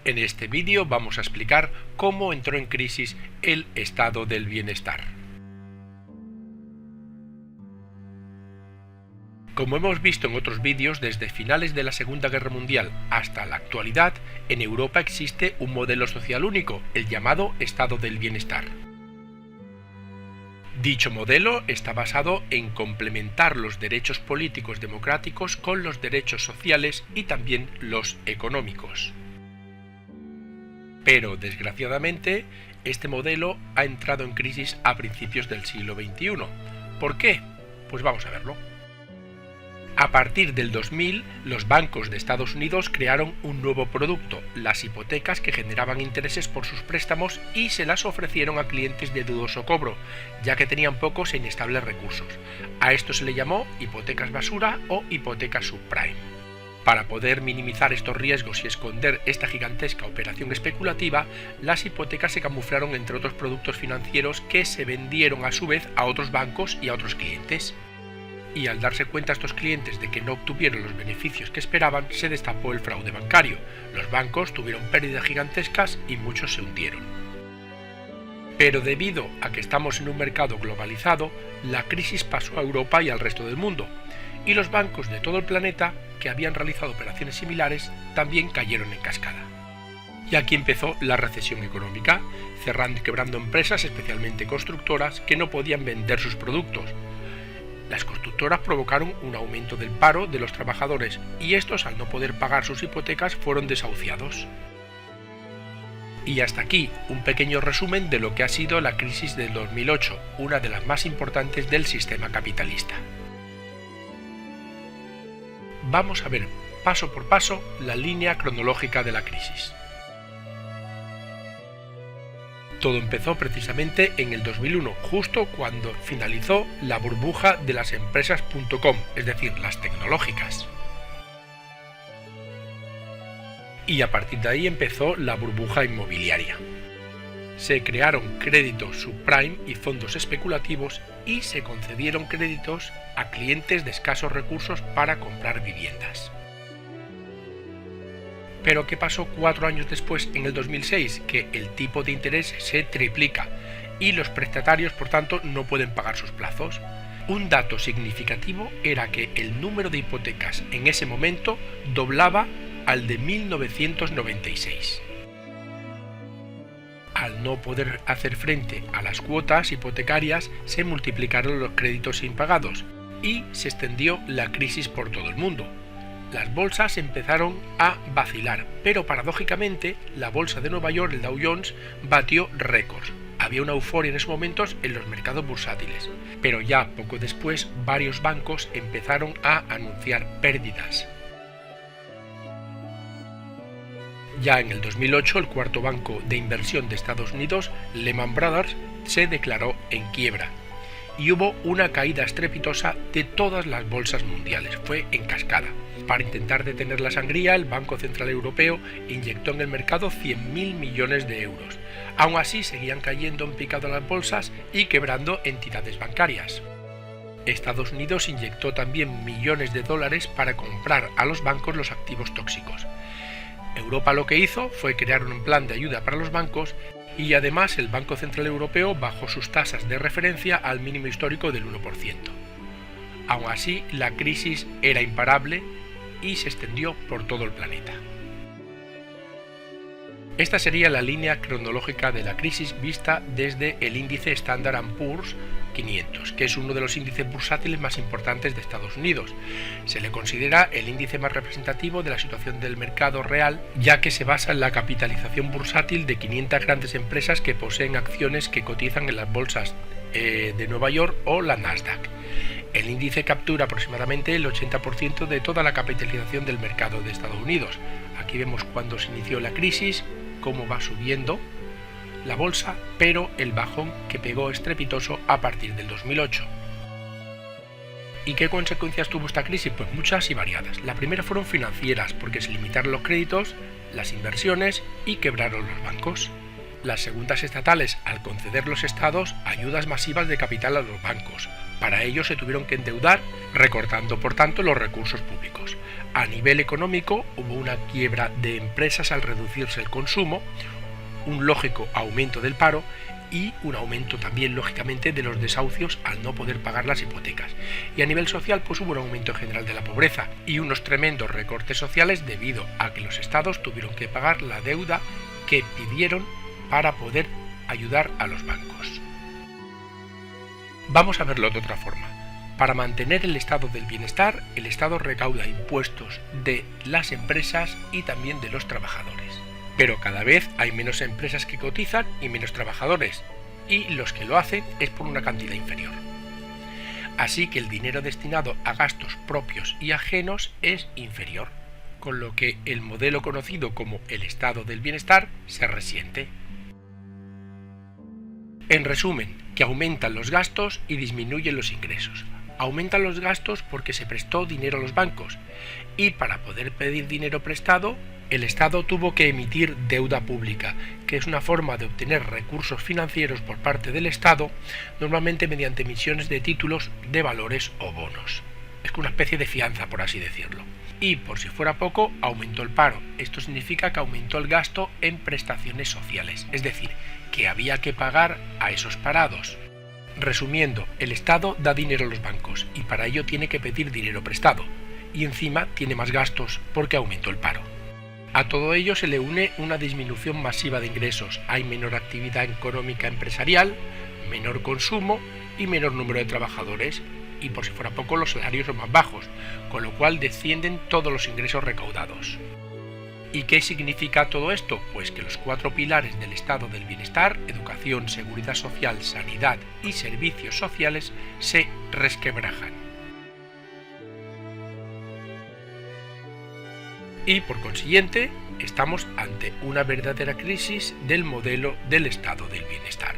En este vídeo vamos a explicar cómo entró en crisis el estado del bienestar. Como hemos visto en otros vídeos, desde finales de la Segunda Guerra Mundial hasta la actualidad, en Europa existe un modelo social único, el llamado estado del bienestar. Dicho modelo está basado en complementar los derechos políticos democráticos con los derechos sociales y también los económicos. Pero, desgraciadamente, este modelo ha entrado en crisis a principios del siglo XXI. ¿Por qué? Pues vamos a verlo. A partir del 2000, los bancos de Estados Unidos crearon un nuevo producto, las hipotecas, que generaban intereses por sus préstamos y se las ofrecieron a clientes de dudoso cobro, ya que tenían pocos e inestables recursos. A esto se le llamó hipotecas basura o hipotecas subprime. Para poder minimizar estos riesgos y esconder esta gigantesca operación especulativa, las hipotecas se camuflaron entre otros productos financieros que se vendieron a su vez a otros bancos y a otros clientes. Y al darse cuenta estos clientes de que no obtuvieron los beneficios que esperaban, se destapó el fraude bancario. Los bancos tuvieron pérdidas gigantescas y muchos se hundieron. Pero debido a que estamos en un mercado globalizado, la crisis pasó a Europa y al resto del mundo, y los bancos de todo el planeta que habían realizado operaciones similares también cayeron en cascada. Y aquí empezó la recesión económica, cerrando y quebrando empresas, especialmente constructoras, que no podían vender sus productos. Las constructoras provocaron un aumento del paro de los trabajadores y estos, al no poder pagar sus hipotecas, fueron desahuciados. Y hasta aquí un pequeño resumen de lo que ha sido la crisis del 2008, una de las más importantes del sistema capitalista. Vamos a ver paso por paso la línea cronológica de la crisis. Todo empezó precisamente en el 2001, justo cuando finalizó la burbuja de las empresas .com, es decir, las tecnológicas. Y a partir de ahí empezó la burbuja inmobiliaria. Se crearon créditos subprime y fondos especulativos y se concedieron créditos a clientes de escasos recursos para comprar viviendas. Pero ¿qué pasó 4 años después, en el 2006? Que el tipo de interés se triplica y los prestatarios, por tanto, no pueden pagar sus plazos. Un dato significativo era que el número de hipotecas en ese momento doblaba al de 1996. Al no poder hacer frente a las cuotas hipotecarias, se multiplicaron los créditos impagados y se extendió la crisis por todo el mundo. Las bolsas empezaron a vacilar, pero paradójicamente la bolsa de Nueva York, el Dow Jones, batió récords. Había una euforia en esos momentos en los mercados bursátiles, pero ya poco después varios bancos empezaron a anunciar pérdidas. Ya en el 2008, el cuarto banco de inversión de Estados Unidos, Lehman Brothers, se declaró en quiebra y hubo una caída estrepitosa de todas las bolsas mundiales, fue en cascada. Para intentar detener la sangría, el Banco Central Europeo inyectó en el mercado 100.000 millones de euros. Aún así, seguían cayendo en picado las bolsas y quebrando entidades bancarias. Estados Unidos inyectó también millones de dólares para comprar a los bancos los activos tóxicos. Europa lo que hizo fue crear un plan de ayuda para los bancos y además el Banco Central Europeo bajó sus tasas de referencia al mínimo histórico del 1%. Aún así, la crisis era imparable y se extendió por todo el planeta. Esta sería la línea cronológica de la crisis vista desde el índice Standard & Poor's 500, que es uno de los índices bursátiles más importantes de Estados Unidos. Se le considera el índice más representativo de la situación del mercado real, ya que se basa en la capitalización bursátil de 500 grandes empresas que poseen acciones que cotizan en las bolsas de Nueva York o la Nasdaq. El índice captura aproximadamente el 80% de toda la capitalización del mercado de Estados Unidos. Aquí vemos cuando se inició la crisis, cómo va subiendo la bolsa, pero el bajón que pegó estrepitoso a partir del 2008. ¿Y qué consecuencias tuvo esta crisis? Pues muchas y variadas. La primera fueron financieras, porque se limitaron los créditos, las inversiones y quebraron los bancos. Las segundas estatales, al conceder los estados ayudas masivas de capital a los bancos. Para ello se tuvieron que endeudar, recortando por tanto los recursos públicos. A nivel económico hubo una quiebra de empresas al reducirse el consumo, un lógico aumento del paro y un aumento también lógicamente de los desahucios al no poder pagar las hipotecas. Y a nivel social pues hubo un aumento general de la pobreza y unos tremendos recortes sociales debido a que los estados tuvieron que pagar la deuda que pidieron para poder ayudar a los bancos. Vamos a verlo de otra forma. Para mantener el estado del bienestar, el Estado recauda impuestos de las empresas y también de los trabajadores. Pero cada vez hay menos empresas que cotizan y menos trabajadores, y los que lo hacen es por una cantidad inferior. Así que el dinero destinado a gastos propios y ajenos es inferior, con lo que el modelo conocido como el estado del bienestar se resiente. En resumen, que aumentan los gastos y disminuyen los ingresos. Aumentan los gastos porque se prestó dinero a los bancos y para poder pedir dinero prestado, el Estado tuvo que emitir deuda pública, que es una forma de obtener recursos financieros por parte del Estado, normalmente mediante emisiones de títulos de valores o bonos. Es una especie de fianza, por así decirlo. Y, por si fuera poco, aumentó el paro. Esto significa que aumentó el gasto en prestaciones sociales, es decir, que había que pagar a esos parados. Resumiendo, el Estado da dinero a los bancos y para ello tiene que pedir dinero prestado, y encima tiene más gastos porque aumentó el paro. A todo ello se le une una disminución masiva de ingresos, hay menor actividad económica empresarial, menor consumo y menor número de trabajadores, y por si fuera poco los salarios son más bajos, con lo cual descienden todos los ingresos recaudados. ¿Y qué significa todo esto? Pues que los 4 pilares del estado del bienestar, educación, seguridad social, sanidad y servicios sociales, se resquebrajan. Y por consiguiente, estamos ante una verdadera crisis del modelo del estado del bienestar.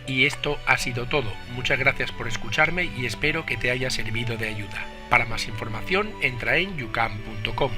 Y esto ha sido todo. Muchas gracias por escucharme y espero que te haya servido de ayuda. Para más información entra en yucam.com.